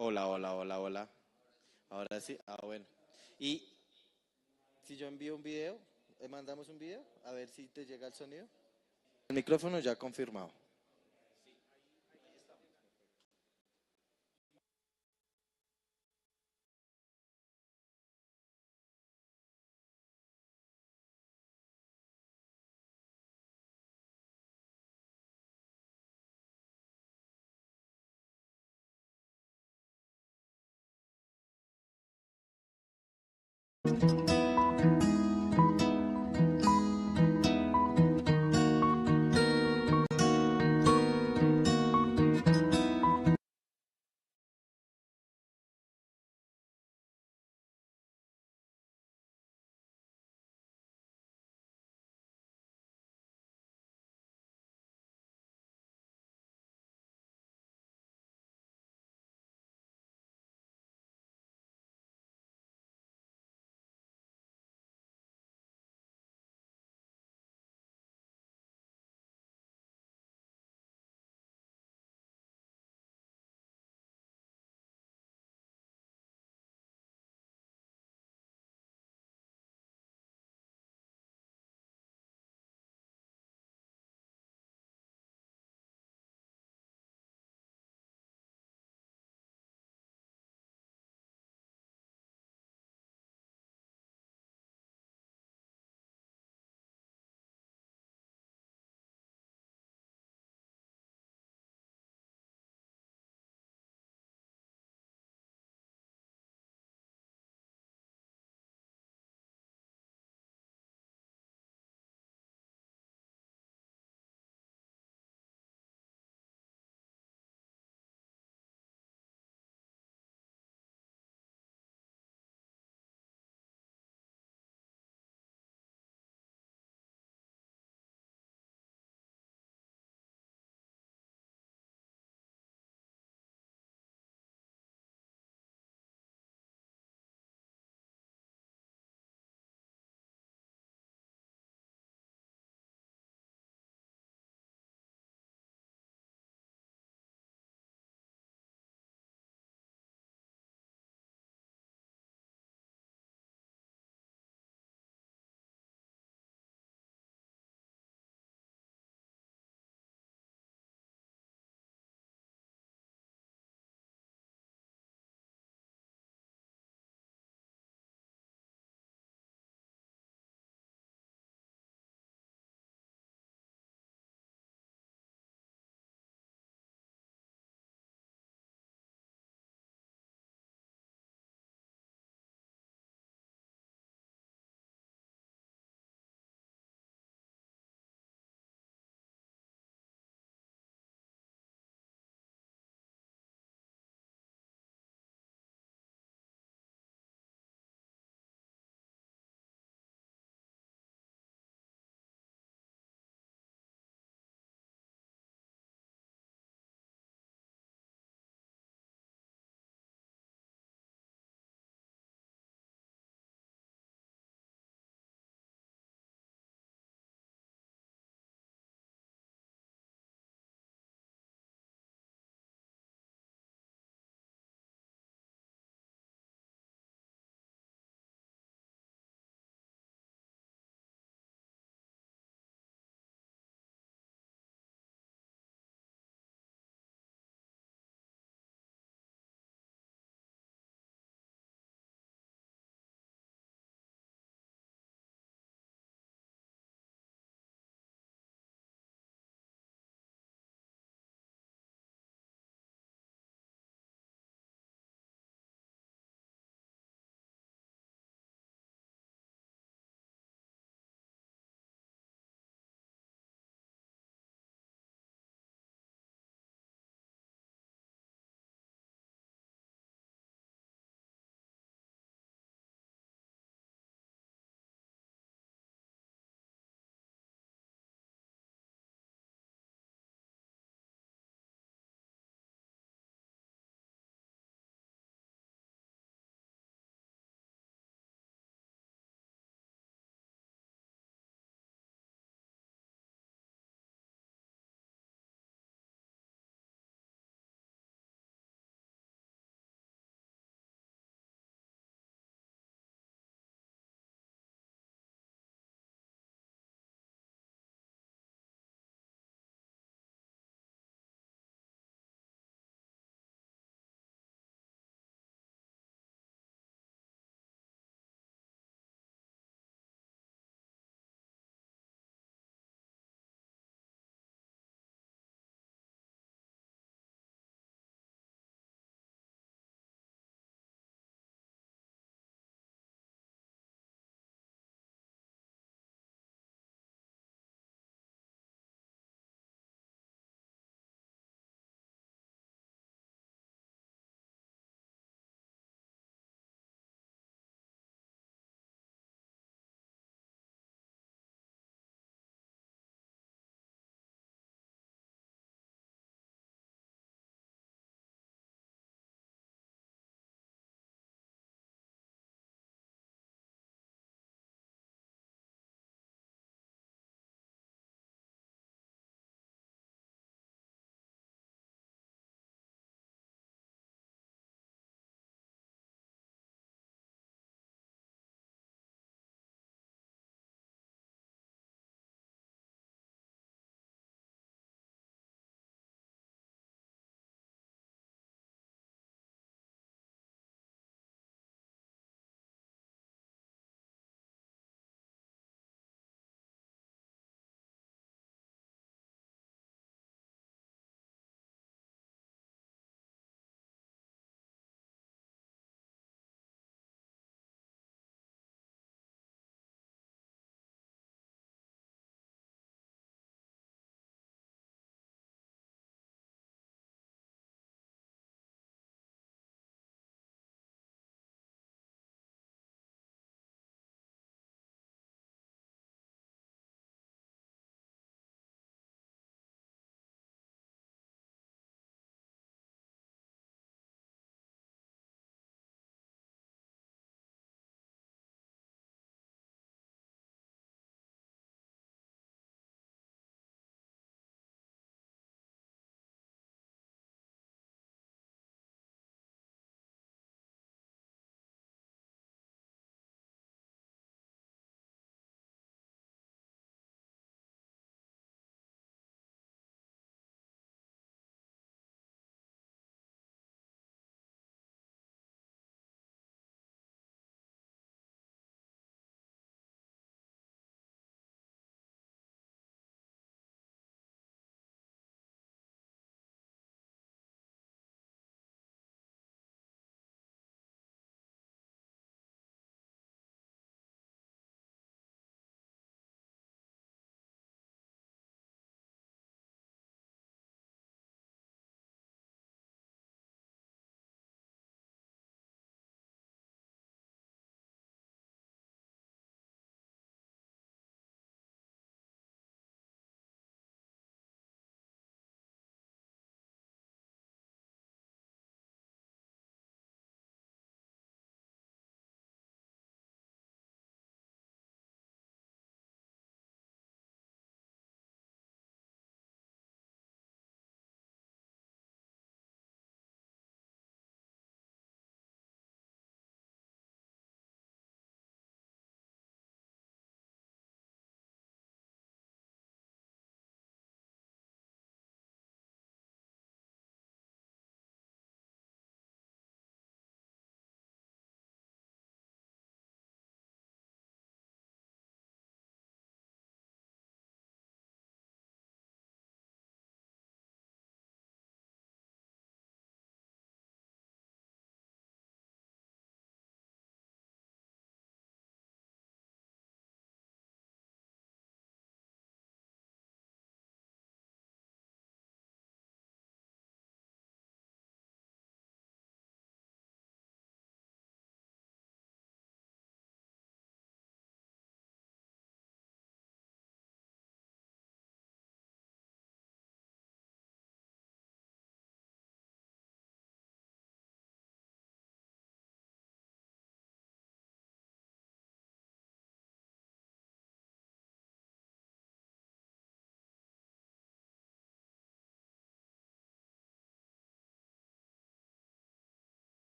Hola, hola, hola, hola. Ahora sí, bueno. Y si yo envío un video, mandamos un video, a ver si te llega el sonido. El micrófono ya confirmado.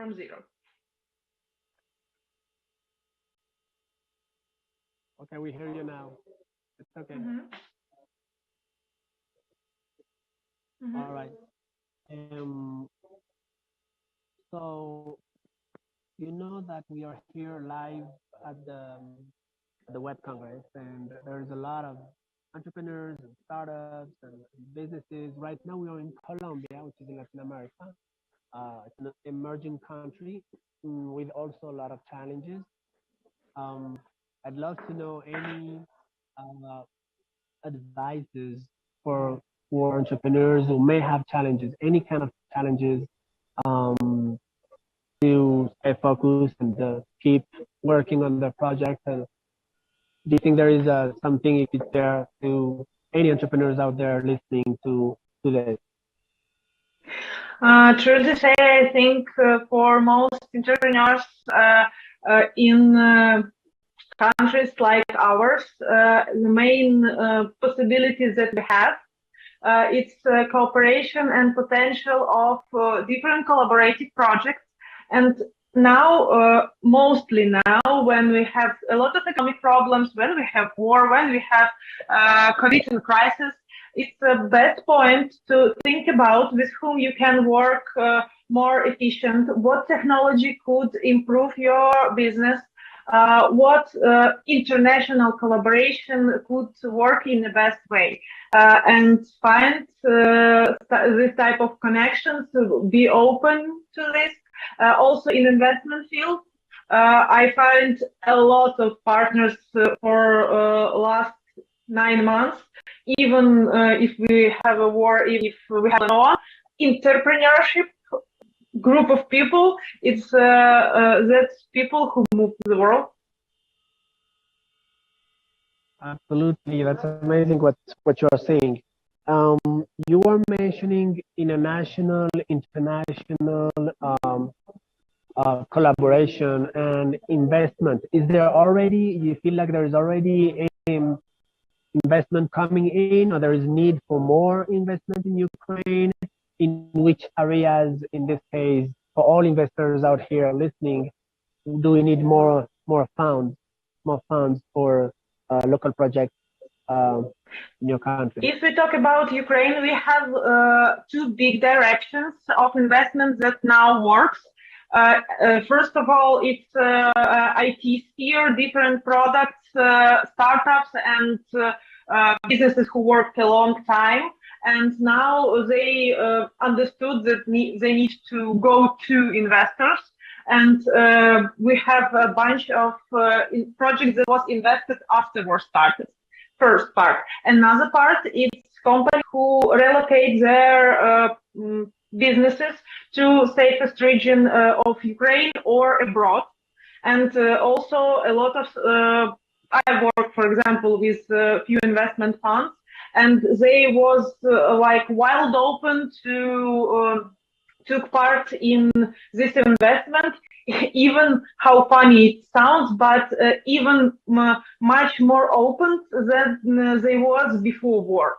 from zero. Okay, we hear you now. It's okay. All right. So you know that we are here live at the Web Congress, and there's a lot of entrepreneurs and startups and businesses. Right now, we are in Colombia, which is in Latin America. It's an emerging country with also a lot of challenges. I'd love to know any uh, advices for entrepreneurs who may have challenges, any kind of challenges, um, to stay focused and keep working on their project. And do you think there is something you could share to any entrepreneurs out there listening to this? True to say, I think for most entrepreneurs in countries like ours, the main possibilities that we have, it's cooperation and potential of different collaborative projects. And now, mostly now, when we have a lot of economic problems, when we have war, when we have COVID and crisis, it's the best point to think about with whom you can work more efficient, what technology could improve your business, what international collaboration could work in the best way, and find this type of connections, to be open to this. Also in investment field, I find a lot of partners for last 9 months. Even if we have a war, if we have a war, entrepreneurship group of people, it's that's people who move the world. Absolutely, that's amazing what you are saying. You are mentioning international, collaboration and investment. Is there already? You feel like there is already investment coming in, or there is need for more investment in Ukraine? In which areas, in this case, for all investors out here listening, do we need more funds for local projects in your country? If we talk about Ukraine, we have two big directions of investments that now works. First of all, it's IT sphere, different products, startups, and businesses who worked a long time. And now they understood that they need to go to investors. And we have a bunch of projects that was invested after war started. First part. Another part is companies who relocate their businesses to safest region of Ukraine or abroad. And also a lot of, I work, for example, with a few investment funds, and they was like wild open to took part in this investment, even how funny it sounds, but even much more open than they was before war.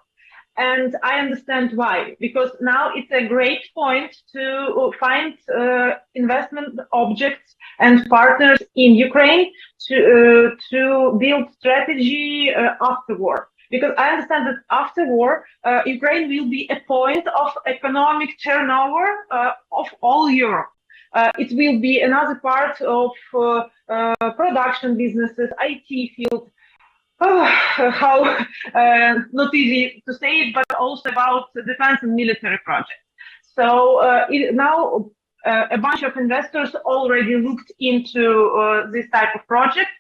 And I understand why, because now it's a great point to find investment objects and partners in Ukraine to build strategy after war. Because I understand that after war, Ukraine will be a point of economic turnover of all Europe. It will be another part of production businesses, IT field. How not easy to say it, but also about defense and military projects. So now a bunch of investors already looked into this type of project.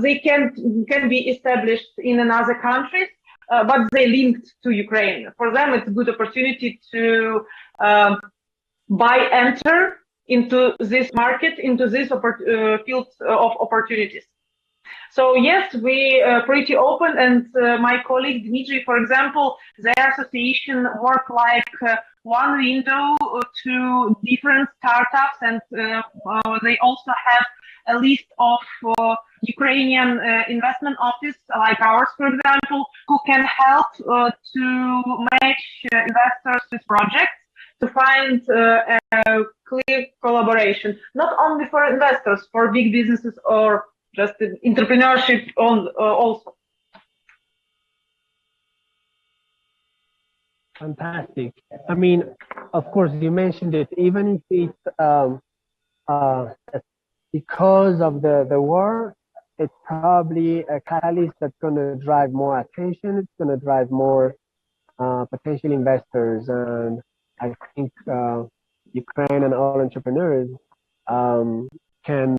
They can be established in another countries, but they linked to Ukraine. For them, it's a good opportunity to enter into this market, into this field of opportunities. So yes, we are pretty open, and my colleague Dmitry, for example, their association work like one window to different startups, and they also have a list of Ukrainian investment office like ours, for example, who can help to match investors with projects, find a clear collaboration, not only for investors, for big businesses or just entrepreneurship also. Fantastic. I mean, of course, you mentioned it. Even if it's uh, because of the war, it's probably a catalyst that's going to drive more attention. It's going to drive more potential investors, and I think Ukraine and all entrepreneurs can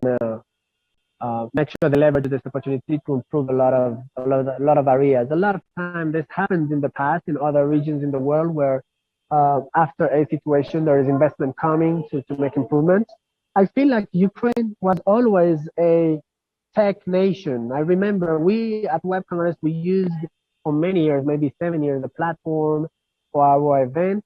make sure they leverage this opportunity to improve a lot of areas. A lot of time this happens in the past in other regions in the world where after a situation there is investment coming to make improvements. I feel like Ukraine was always a tech nation. I remember we at Web Congress we used for many years, maybe 7 years, a platform for our event,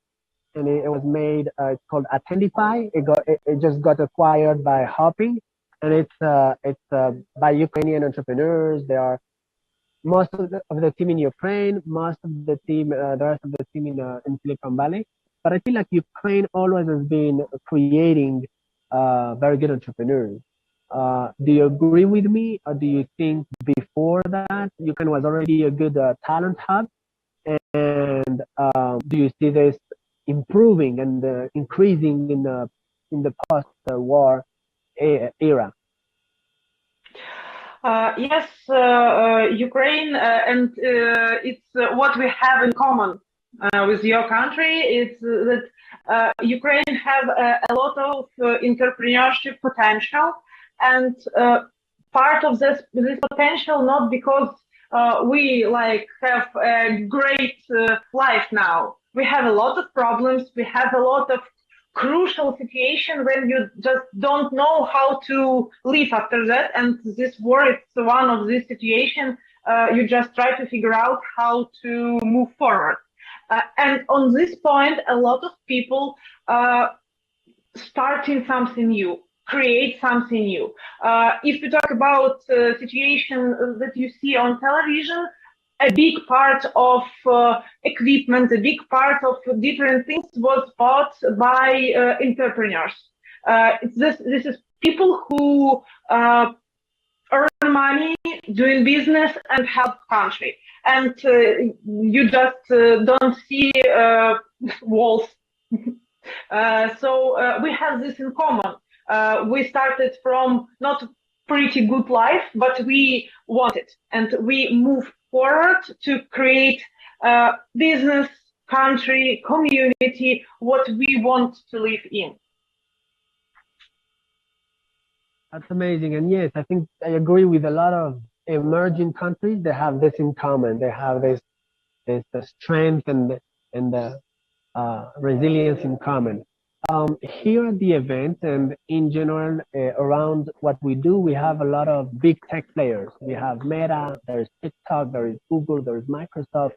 and it was made. It's called Attendify. It just got acquired by Hopping, and it's by Ukrainian entrepreneurs. They are most of the team in Ukraine, most of the team, the rest of the team in Silicon Valley. But I feel like Ukraine always has been creating very good entrepreneurs. Do you agree with me, or do you think before that Ukraine was already a good talent hub? And do you see this improving and increasing in the post-war era? Yes, Ukraine, and it's what we have in common with your country. It's that Ukraine have a lot of entrepreneurship potential, and part of this potential not because we like have a great life now. We have a lot of problems. We have a lot of crucial situation when you just don't know how to live after that. And this war is one of these situations. You just try to figure out how to move forward. And on this point, a lot of people starting something new, create something new. If you talk about situation that you see on television, a big part of equipment, a big part of different things was bought by entrepreneurs. This is people who earn money, doing business, and help country. And you just don't see walls. So we have this in common. We started from not pretty good life, but we want it, and we move forward to create business, country, community, what we want to live in. That's amazing. And yes, I think I agree with a lot of emerging countries. They have this in common. They have this strength and resilience in common. Here at the event and in general around what we do, we have a lot of big tech players. We have Meta, there's TikTok, there is Google, there is Microsoft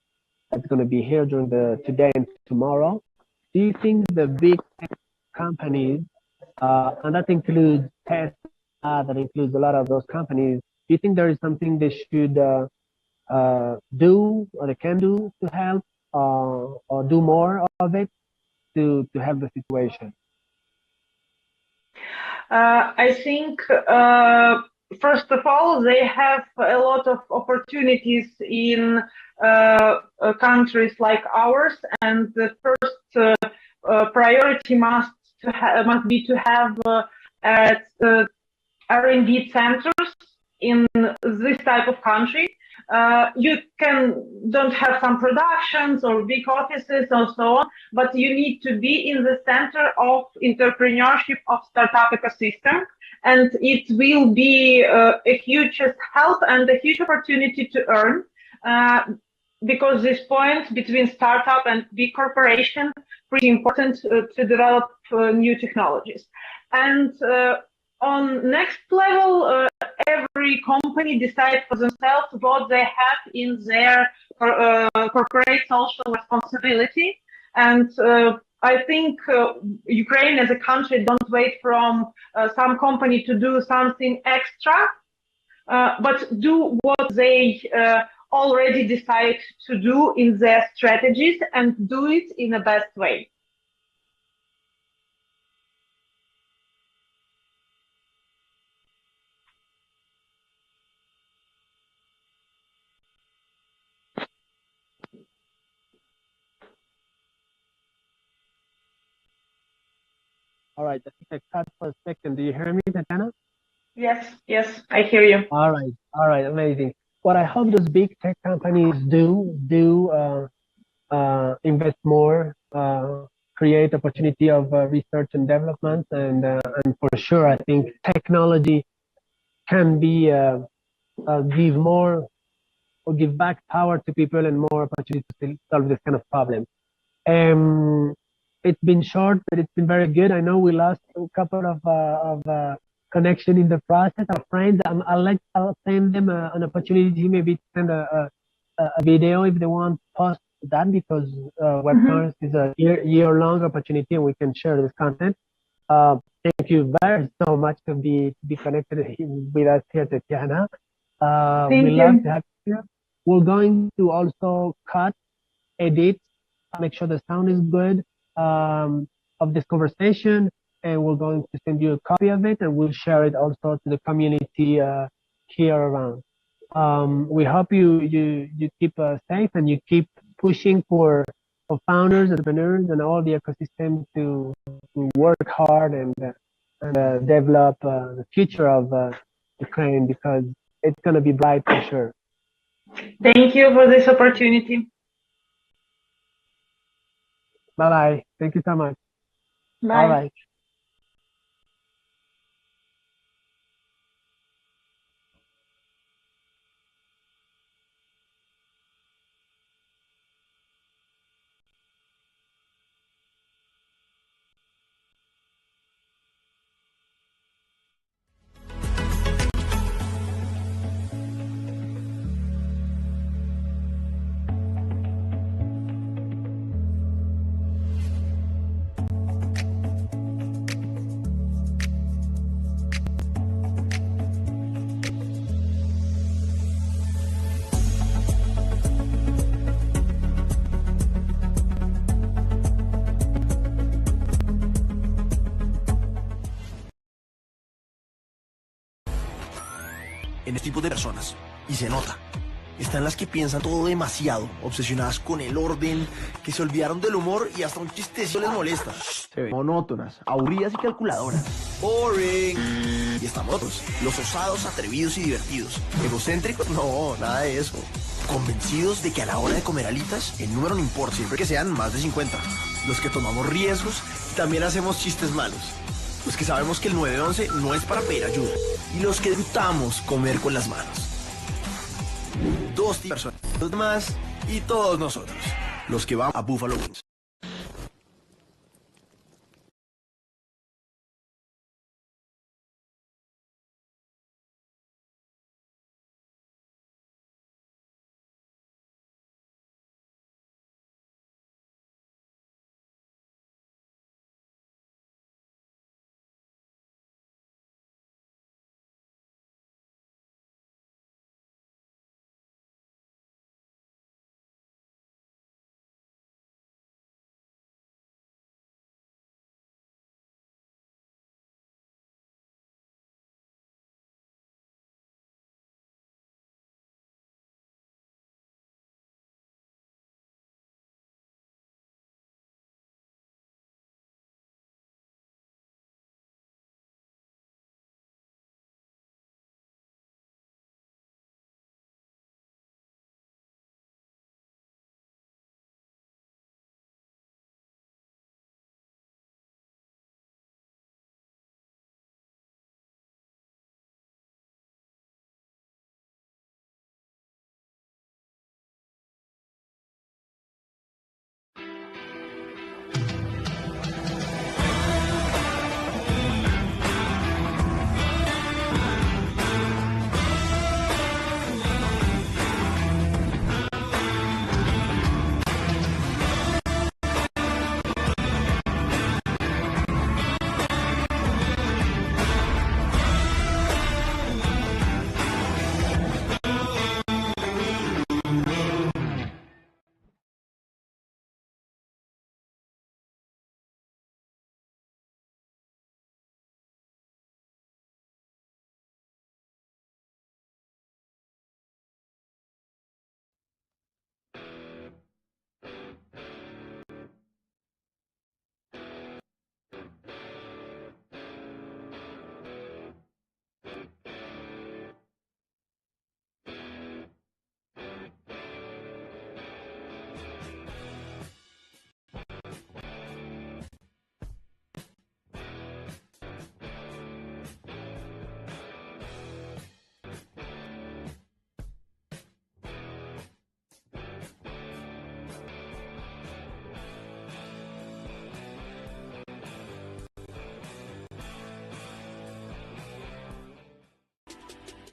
that's going to be here during today and tomorrow. Do you think the big tech companies, and that includes Tesla, that includes a lot of those companies, do you think there is something they should do or they can do to help or do more of it to help the situation? I think, first of all, they have a lot of opportunities in countries like ours, and the first priority must be to have R&D centers in this type of country. You don't have some productions or big offices or so on, but you need to be in the center of entrepreneurship of startup ecosystem, and it will be a huge help and a huge opportunity to earn, because this point between startup and big corporation pretty important to develop new technologies. And on next level, every company decides for themselves what they have in their corporate social responsibility. And I think Ukraine as a country don't wait from some company to do something extra, but do what they already decide to do in their strategies and do it in the best way. All right, I think I cut for a second. Do you hear me, Tatiana? Yes, I hear you. All right, amazing. What I hope those big tech companies do invest more, create opportunity of research and development, and for sure, I think technology can be give more or give back power to people and more opportunity to solve this kind of problem. Um, it's been short, but it's been very good. I know we lost a couple of connection in the process. Our friends, I'll send them an opportunity maybe to send a video if they want post that because webconference is a year long opportunity and we can share this content. Uh, Thank you very so much to be connected with us here, Tatiana. We Thank love to you. have you here. We're going to also cut, edit, make sure the sound is good of this conversation, and we're going to send you a copy of it, and we'll share it also to the community here around. We hope you keep safe and you keep pushing for founders, entrepreneurs, and all the ecosystem to work hard and develop the future of Ukraine because it's going to be bright for sure. Thank you for this opportunity. Bye bye. Thank you so much. Bye. All right. En este tipo de personas, y se nota, están las que piensan todo demasiado, obsesionadas con el orden, que se olvidaron del humor y hasta un chistecito les molesta. Se ven monótonas, aburridas y calculadoras. Boring. Y estamos otros, los osados, atrevidos y divertidos. ¿Egocéntricos? No, nada de eso. Convencidos de que a la hora de comer alitas, el número no importa, siempre que sean más de 50. Los que tomamos riesgos y también hacemos chistes malos. Los que sabemos que el 911 no es para pedir ayuda. Y los que disfrutamos comer con las manos. Dos personas, los demás y todos nosotros. Los que vamos a Buffalo Wings.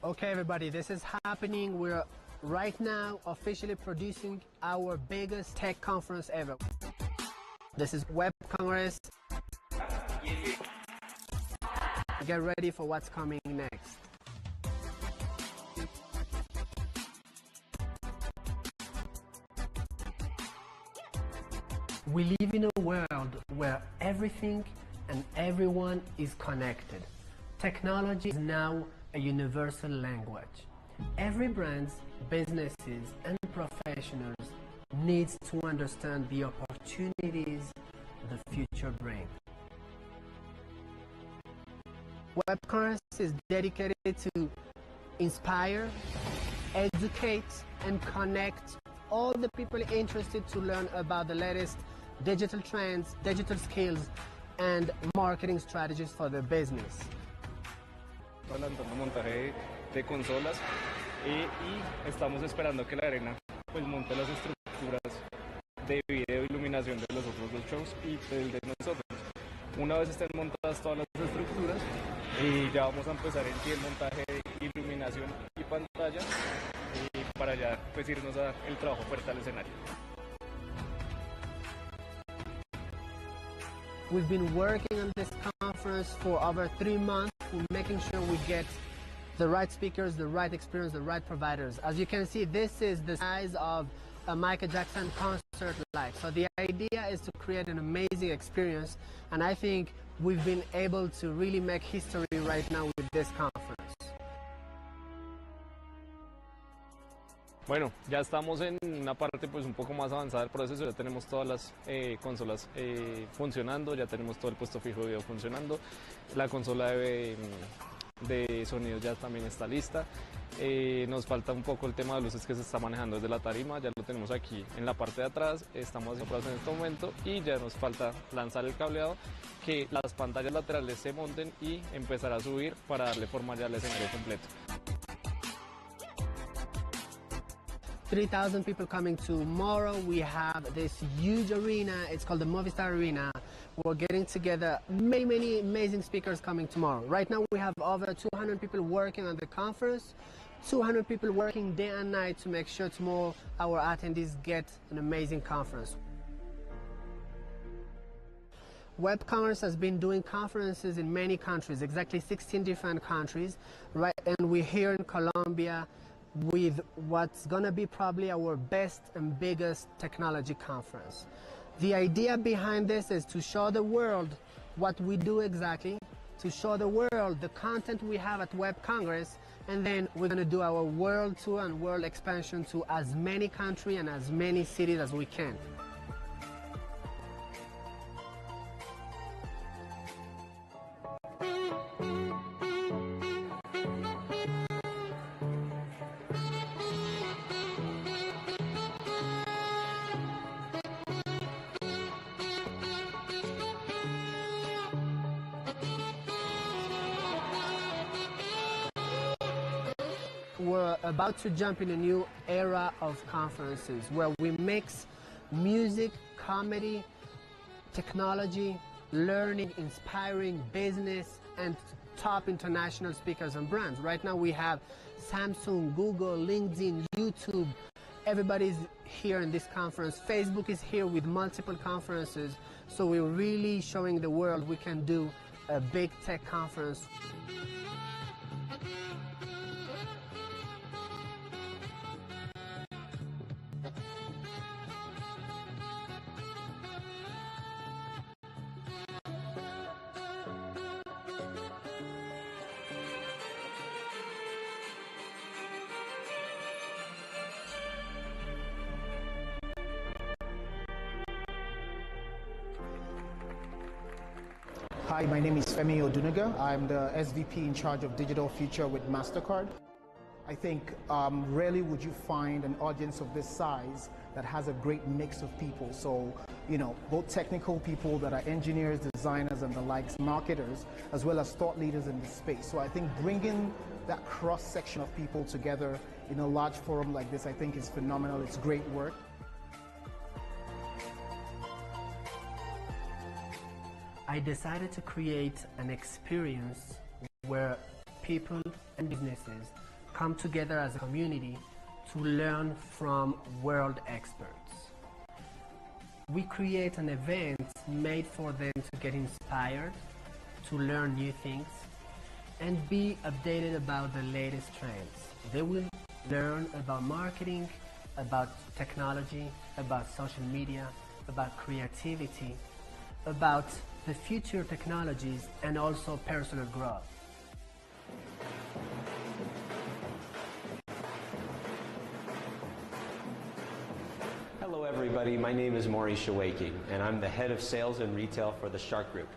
Okay, everybody, this is happening. We're right now officially producing our biggest tech conference ever. This is Web Congress. Get ready for what's coming next. We live in a world where everything and everyone is connected. Technology is now a universal language. Every brand, businesses, and professionals needs to understand the opportunities the future brings. WebCongress is dedicated to inspire, educate, and connect all the people interested to learn about the latest digital trends, digital skills, and marketing strategies for their business. Adelantando montaje de consolas y estamos esperando que la arena pues monte las estructuras de video, iluminación de los otros dos shows y del de nosotros. Una vez estén montadas todas las estructuras ya vamos a empezar en sí el montaje de iluminación y pantalla y para ya pues irnos a el trabajo fuerte al escenario. We've been working on this conference for over 3 months, making sure we get the right speakers, the right experience, the right providers. As you can see, this is the size of a Michael Jackson concert live. So the idea is to create an amazing experience, and I think we've been able to really make history right now with this conference. Bueno, ya estamos en una parte pues un poco más avanzada del proceso, ya tenemos todas las consolas funcionando, ya tenemos todo el puesto fijo de video funcionando, la consola de sonido ya también está lista, nos falta un poco el tema de luces que se está manejando desde la tarima, ya lo tenemos aquí en la parte de atrás, estamos haciendo pruebas en este momento y ya nos falta lanzar el cableado, que las pantallas laterales se monten y empezar a subir para darle forma ya al escenario completo. 3,000 people coming tomorrow. We have this huge arena. It's called the Movistar Arena. We're getting together many amazing speakers coming tomorrow. Right now we have over 200 people working on the conference, 200 people working day and night to make sure tomorrow our attendees get an amazing conference. Web Congress has been doing conferences in many countries, exactly 16 different countries, right? And we're here in Colombia with what's gonna be probably our best and biggest technology conference. The idea behind this is to show the world what we do exactly, to show the world the content we have at Web Congress, and then we're gonna do our world tour and world expansion to as many countries and as many cities as we can. We're about to jump in a new era of conferences where we mix music, comedy, technology, learning, inspiring business, and top international speakers and brands. Right now we have Samsung, Google, LinkedIn, YouTube. Everybody's here in this conference. Facebook is here with multiple conferences. So we're really showing the world we can do a big tech conference. Hi, my name is Femi Odunaga. I'm the SVP in charge of Digital Future with MasterCard. I think rarely would you find an audience of this size that has a great mix of people. So, you know, both technical people that are engineers, designers, and the likes, marketers, as well as thought leaders in the space. So I think bringing that cross-section of people together in a large forum like this, I think is phenomenal. It's great work. I decided to create an experience where people and businesses come together as a community to learn from world experts. We create an event made for them to get inspired, to learn new things, and be updated about the latest trends. They will learn about marketing, about technology, about social media, about creativity, about the future technologies, and also personal growth. Hello everybody, my name is Maurice Shawaki, and I'm the head of sales and retail for the Shark Group.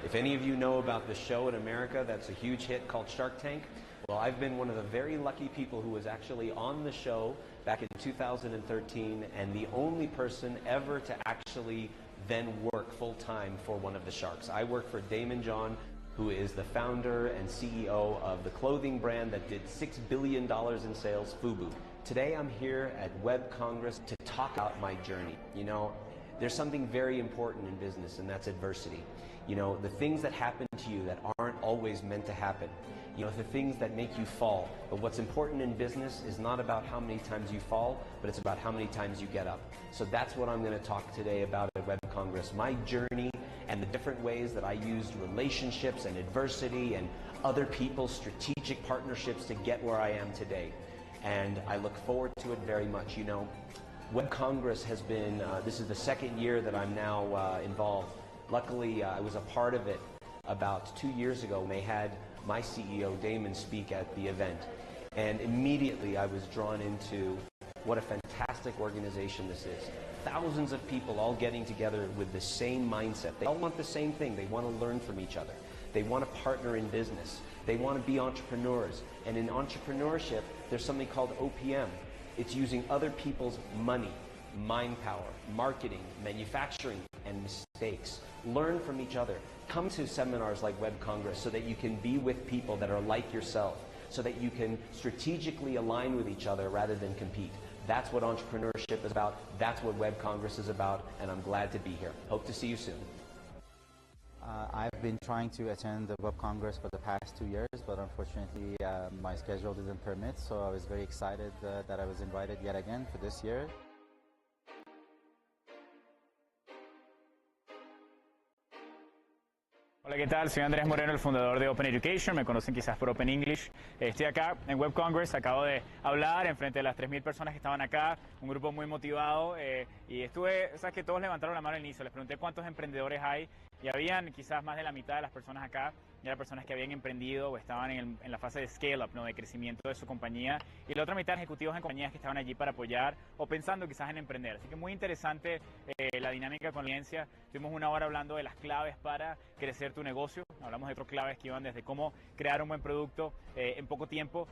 If any of you know about the show in America that's a huge hit called Shark Tank, well, I've been one of the very lucky people who was actually on the show back in 2013 and the only person ever to actually then work full-time for one of the sharks. I work for Daymond John, who is the founder and CEO of the clothing brand that did $6 billion in sales, FUBU. Today I'm here at Web Congress to talk about my journey. You know, there's something very important in business, and that's adversity. You know, the things that happen to you that aren't always meant to happen. You know, the things that make you fall. But what's important in business is not about how many times you fall, but it's about how many times you get up. So that's what I'm going to talk today about at Web Congress. My journey and the different ways that I used relationships and adversity and other people's strategic partnerships to get where I am today. And I look forward to it very much. You know, Web Congress has been, this is the second year that I'm now involved. Luckily, I was a part of it about 2 years ago when they had my CEO, Daymond, speak at the event. And immediately I was drawn into what a fantastic organization this is. Thousands of people all getting together with the same mindset. They all want the same thing. They want to learn from each other. They want to partner in business. They want to be entrepreneurs. And in entrepreneurship, there's something called OPM. It's using other people's money, mind power, marketing, manufacturing, and mistakes. Learn from each other. Come to seminars like Web Congress so that you can be with people that are like yourself, so that you can strategically align with each other rather than compete. That's what entrepreneurship is about. That's what Web Congress is about, and I'm glad to be here. Hope to see you soon. I've been trying to attend the Web Congress for the past 2 years, but unfortunately my schedule didn't permit, so I was very excited that I was invited yet again for this year. Hola, ¿qué tal? Soy Andrés Moreno, el fundador de Open Education. Me conocen quizás por Open English. Estoy acá en Web Congress. Acabo de hablar en frente de las 3.000 personas que estaban acá. Un grupo muy motivado. Y estuve, sabes que todos levantaron la mano al inicio. Les pregunté cuántos emprendedores hay. Y habían quizás más de la mitad de las personas acá. Y eran personas que habían emprendido o estaban en la fase de scale-up, ¿no? De crecimiento de su compañía. Y la otra mitad ejecutivos en compañías que estaban allí para apoyar o pensando quizás en emprender. Así que muy interesante la dinámica con la audiencia. Tuvimos una hora hablando de las claves para crecer tu negocio. Hablamos de otras claves que iban desde cómo crear un buen producto en poco tiempo,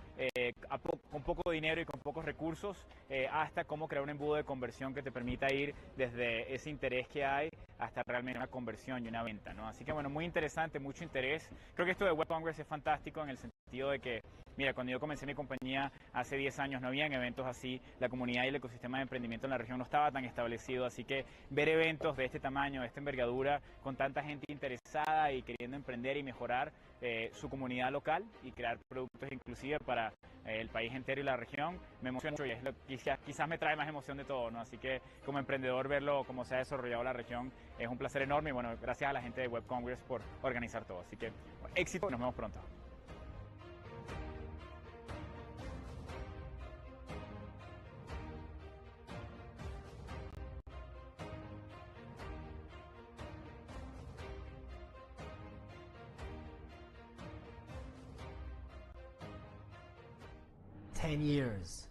con poco dinero y con pocos recursos, hasta cómo crear un embudo de conversión que te permita ir desde ese interés que hay hasta realmente una conversión y una venta, ¿no? Así que bueno, muy interesante, mucho interés. Creo que esto de Web Congress es fantástico en el sentido de que, mira, cuando yo comencé mi compañía hace 10 años no habían eventos así, la comunidad y el ecosistema de emprendimiento en la región no estaba tan establecido, así que ver eventos de este tamaño, de esta envergadura, con tanta gente interesada y queriendo emprender y mejorar su comunidad local y crear productos inclusive para el país entero y la región, me emociona mucho y es lo que quizás me trae más emoción de todo, ¿no? Así que como emprendedor verlo cómo se ha desarrollado la región es un placer enorme y bueno, gracias a la gente de Web Congress por organizar todo. Así que éxito y nos vemos pronto. "10 years.